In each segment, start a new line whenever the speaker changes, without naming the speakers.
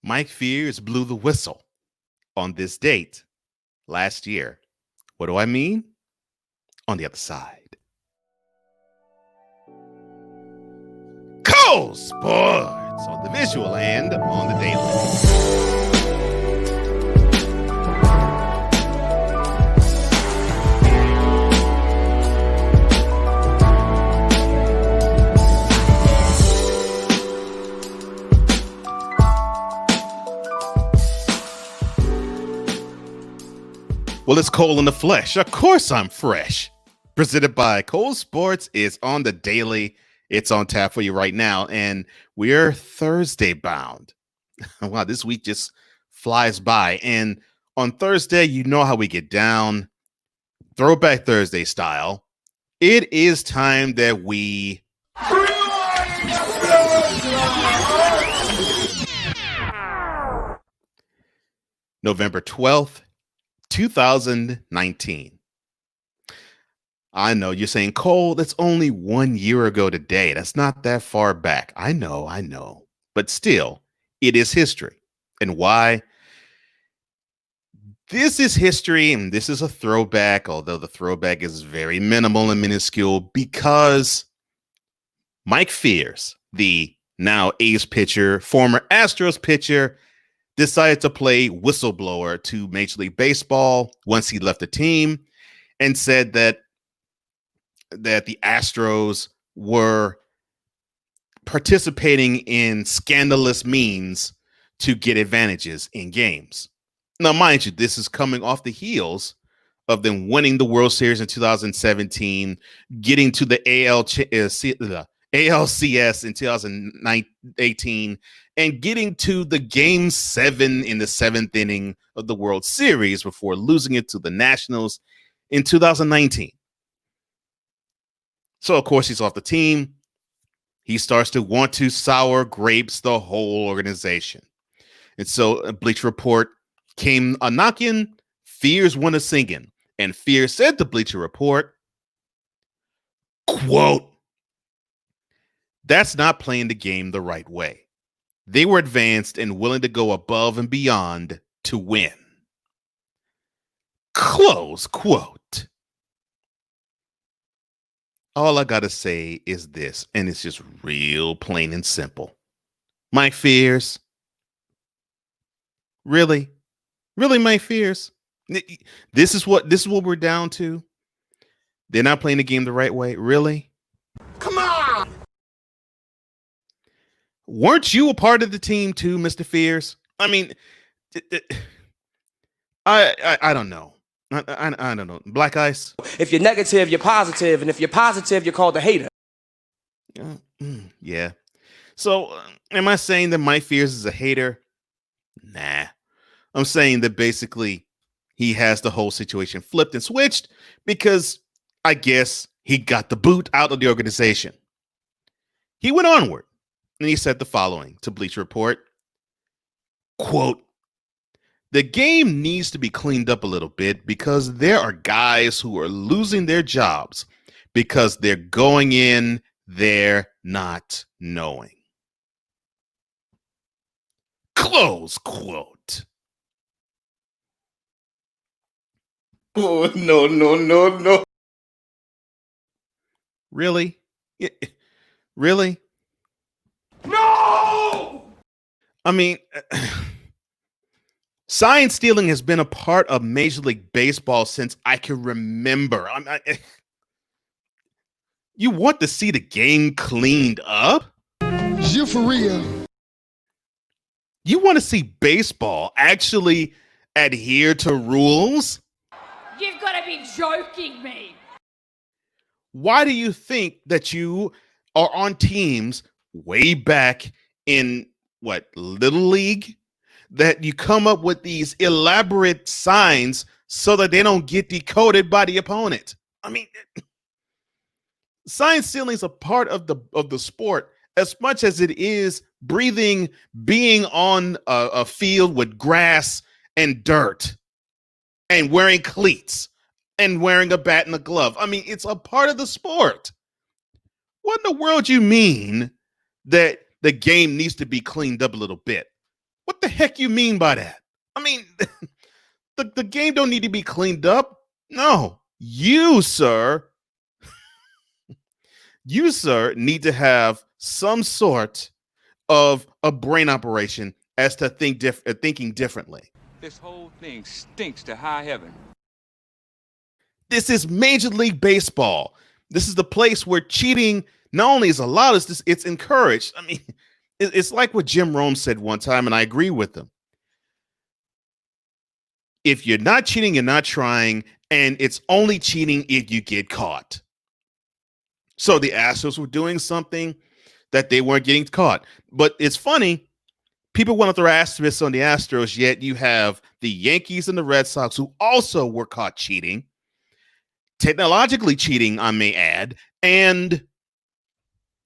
Mike Fiers blew the whistle on this date last year. What do I mean? On the other side. Cool Sports on the visual and on the daily. Well, it's Cole in the flesh. Of course I'm fresh. Presented by Cole Sports is on the daily. It's on tap for you right now. And we're Thursday bound. Wow, this week just flies by. And on Thursday, you know how we get down. Throwback Thursday style. It is time that we November 12th, 2019. I know you're saying, Cole, that's only 1 year ago today. That's not that far back. I know. But still, it is history. And why? This is history, and this is a throwback, although the throwback is very minimal and minuscule, because Mike Fiers, the now A's pitcher, former Astros pitcher, decided to play whistleblower to Major League Baseball once he left the team, and said that the Astros were participating in scandalous means to get advantages in games. Now, mind you, this is coming off the heels of them winning the World Series in 2017, getting to the ALCS in 2018, and getting to the Game 7 in the 7th inning of the World Series before losing it to the Nationals in 2019. So, of course, he's off the team. He starts to want to sour grapes the whole organization. And so Bleacher Report came a knocking, Fiers went a singing. And Fiers said to Bleacher Report, quote, "That's not playing the game the right way. They were advanced and willing to go above and beyond to win." Close quote. All I got to say is this, and it's just real plain and simple. Mike Fiers. Really? Really, Mike Fiers? This is what we're down to? They're not playing the game the right way? Really? Come on! Weren't you a part of the team too, Mr. Fiers? I mean, I don't know. I don't know. Black ice?
If you're negative, you're positive. And if you're positive, you're called a hater.
Yeah. So am I saying that Mike Fiers is a hater? Nah. I'm saying that basically he has the whole situation flipped and switched because I guess he got the boot out of the organization. He went onward and he said the following to Bleacher Report, quote, "The game needs to be cleaned up a little bit because there are guys who are losing their jobs because they're going in there not knowing." Close quote.
Oh, no.
Really? Really?
No!
I mean, sign stealing has been a part of Major League Baseball since I can remember. You want to see the game cleaned up?
You for real?
You want to see baseball actually adhere to rules?
You've got to be joking me.
Why do you think that you are on teams way back in Little League, that you come up with these elaborate signs so that they don't get decoded by the opponent? I mean, sign stealing is a part of the sport as much as it is breathing, being on a field with grass and dirt and wearing cleats and wearing a bat and a glove. I mean, it's a part of the sport. What in the world you mean that the game needs to be cleaned up a little bit? What the heck you mean by that? I mean, the game don't need to be cleaned up. No, you, sir, need to have some sort of a brain operation as to thinking differently.
This whole thing stinks to high heaven.
This is Major League Baseball. This is the place where cheating not only is allowed, it's encouraged. I mean, it's like what Jim Rome said one time, and I agree with him. If you're not cheating, you're not trying, and it's only cheating if you get caught. So the Astros were doing something that they weren't getting caught. But it's funny, people want to throw asterisks on the Astros, yet you have the Yankees and the Red Sox who also were caught cheating, technologically cheating, I may add, and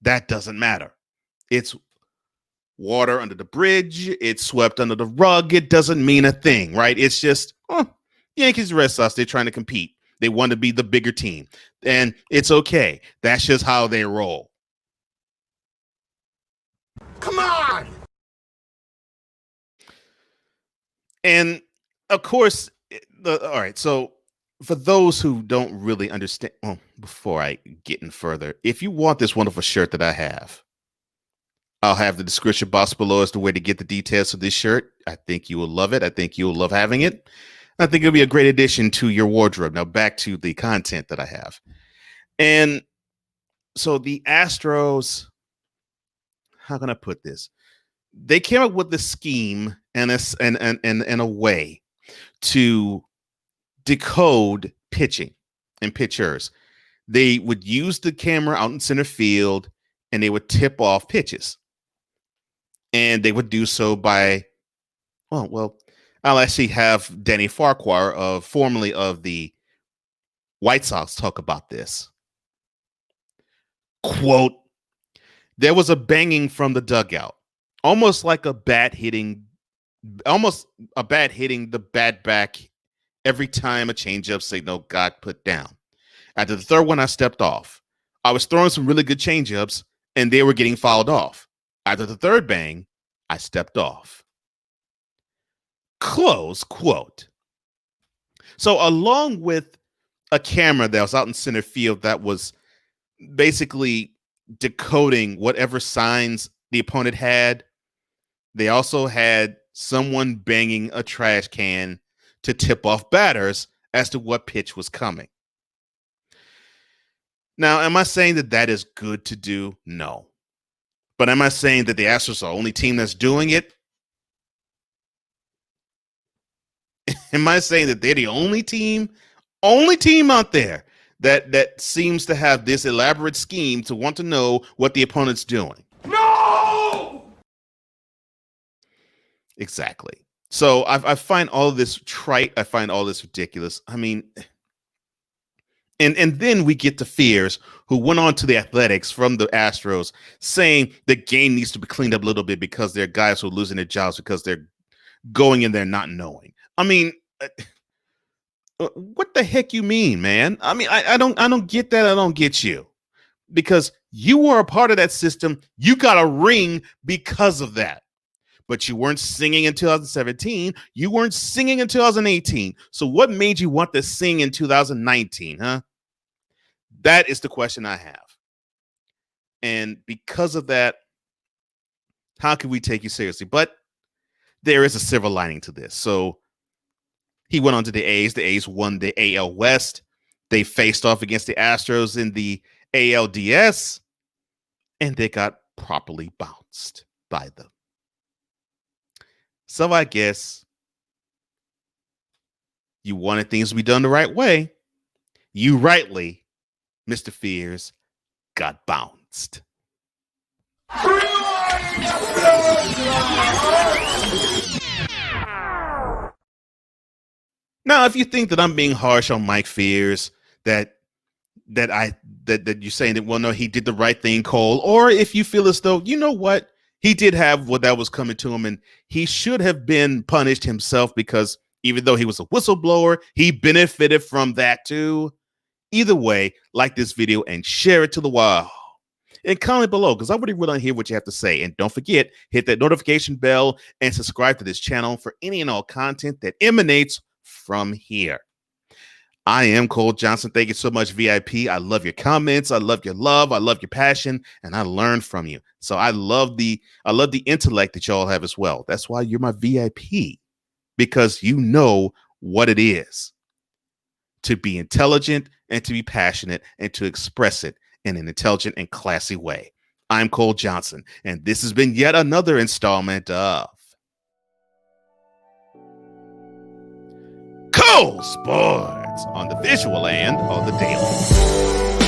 that doesn't matter. It's water under the bridge. It's swept under the rug. It doesn't mean a thing, right? It's just, Yankees and Red Sox, they're trying to compete. They want to be the bigger team, and it's okay. That's just how they roll.
Come on!
And of course, all right. So for those who don't really understand, well, before I get in further, if you want this wonderful shirt that I have, I'll have the description box below as to where to get the details of this shirt. I think you will love it. I think you will love having it. I think it'll be a great addition to your wardrobe. Now back to the content that I have. And so the Astros, how can I put this? They came up with the scheme and a way to decode pitching and pitchers. They would use the camera out in center field and they would tip off pitches. And they would do so by, well, I'll actually have Danny Farquhar, formerly of the White Sox, talk about this. Quote, there was a banging from the dugout, almost like a bat hitting the bat back every time a changeup signal got put down. After the third one, I stepped off. I was throwing some really good changeups, and they were getting fouled off. After the third bang, I stepped off. Close quote. So along with a camera that was out in center field that was basically decoding whatever signs the opponent had, they also had someone banging a trash can to tip off batters as to what pitch was coming. Now, am I saying that that is good to do? No. But am I saying that the Astros are the only team that's doing it? Am I saying that they're the only team out there that seems to have this elaborate scheme to want to know what the opponent's doing?
No!
Exactly. So I find all this trite. I find all this ridiculous. I mean, and then we get to Fiers, who went on to the Athletics from the Astros, saying the game needs to be cleaned up a little bit because there are guys who are losing their jobs because they're going in there not knowing. I mean, what the heck you mean, man? I mean, I don't get that. I don't get you, because you were a part of that system. You got a ring because of that. But you weren't singing in 2017. You weren't singing in 2018. So what made you want to sing in 2019, huh? That is the question I have. And because of that, how can we take you seriously? But there is a silver lining to this. So he went on to the A's. The A's won the AL West. They faced off against the Astros in the ALDS, and they got properly bounced by them. So I guess you wanted things to be done the right way. You rightly, Mr. Fiers, got bounced. Now, if you think that I'm being harsh on Mike Fiers, that you're saying that, well, no, he did the right thing, Cole, or if you feel as though, you know what, he did have what that was coming to him, and he should have been punished himself because even though he was a whistleblower, he benefited from that too. Either way, like this video and share it to the wall. and comment below because I really want to hear what you have to say. And don't forget, hit that notification bell and subscribe to this channel for any and all content that emanates from here. I am Cole Johnson. Thank you so much, VIP. I love your comments. I love your love. I love your passion, and I learn from you. So I love the intellect that y'all have as well. That's why you're my VIP, because you know what it is to be intelligent and to be passionate and to express it in an intelligent and classy way. I'm Cole Johnson, and this has been yet another installment of Cole Sports on the visual and on the daily.